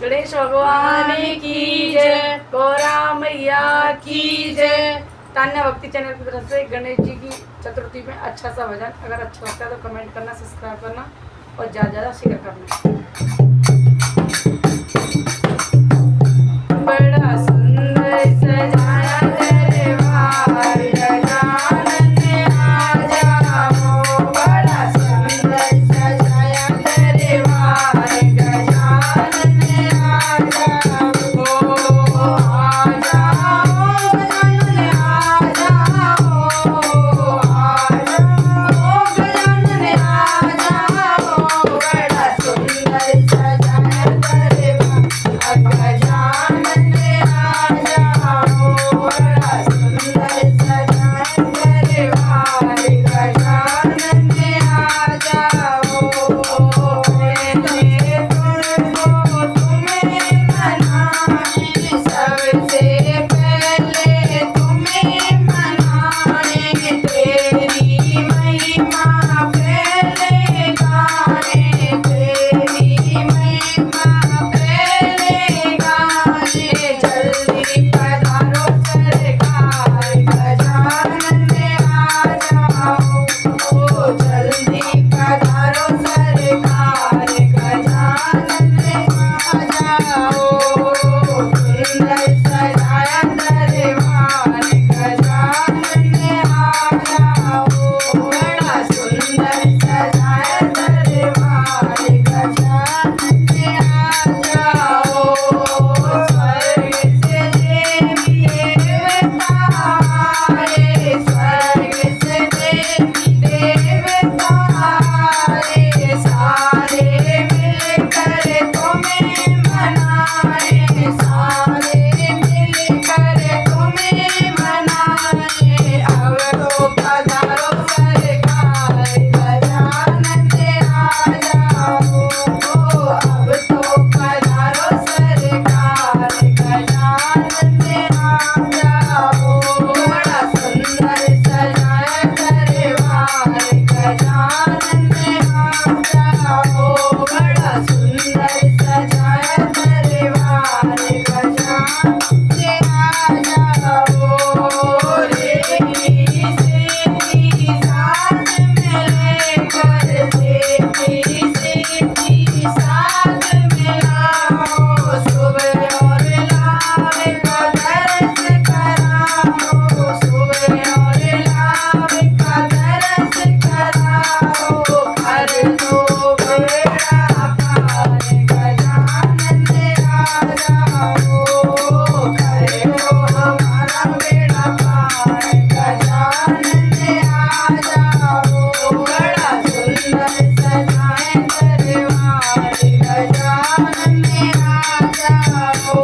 गणेश भगवान की जय, गौरा मैया की जय। तान्या भक्ति चैनल की तरफ से गणेश जी की चतुर्थी में अच्छा सा भजन, अगर अच्छा लगता है तो कमेंट करना, सब्सक्राइब करना और ज़्यादा शेयर करना। बड़ा सुंदर सजाया दरबार, गजानन आ जाओ। बड़ा सुंदर सजाया दरबार, गजानन आ जाओ। आ जाओ गजानन आ जाओ, आ जाओ गजानन आ जाओ। बड़ा सुंदर सजाया दरबार, गजानन आ जाओ। बड़ा सुंदर सजाया दरबार, गजानन आ जाओ। पहले तुमको तुम्हें मनाए, सबसे पहले तुम्हें मनाए। तेरी महिमा पहले गाए, तेरी महिमा पहले गाए। जल्दी पधारो सरकार, गजानन आ जाओ। ओ जल्दी पधारो सरकार, गजानन आ जाओ। सुंदर सजाया दरबार, गजानन आ जाओ। बड़ा सुंदर सजाया दरबार, गजानन आ जाओ। स्वर्ग से देवी देवता आए, स्वर्ग से देवी देवता आए। सारे मिलकर तुम्हें मनाए, सारे मिलकर तुम्हें मनाए। अब तो पधारो सरकार, गजानन आ जाओ। ओ अब तो पधारो सरकार, गजानन आ जाओ। बड़ा सुंदर सजाया दरबार, गजानन आ जाओ। बड़ा सुंदर सजाया दरबार, गजानन आ जाओ। रेखी सेठी साथ मिलकर, रेखी सेठी साथ मिलाओ। सुबह और लाभ का दर्श कराओ, सुबह और लाभ का दर्श कराओ। कर दो बेड़ा पार, गजानन आ जाओ। करो हमारा बेड़ा पार, गजानन आ जाओ। बड़ा सुंदर सजाए दरबार, गजानन आ जाओ।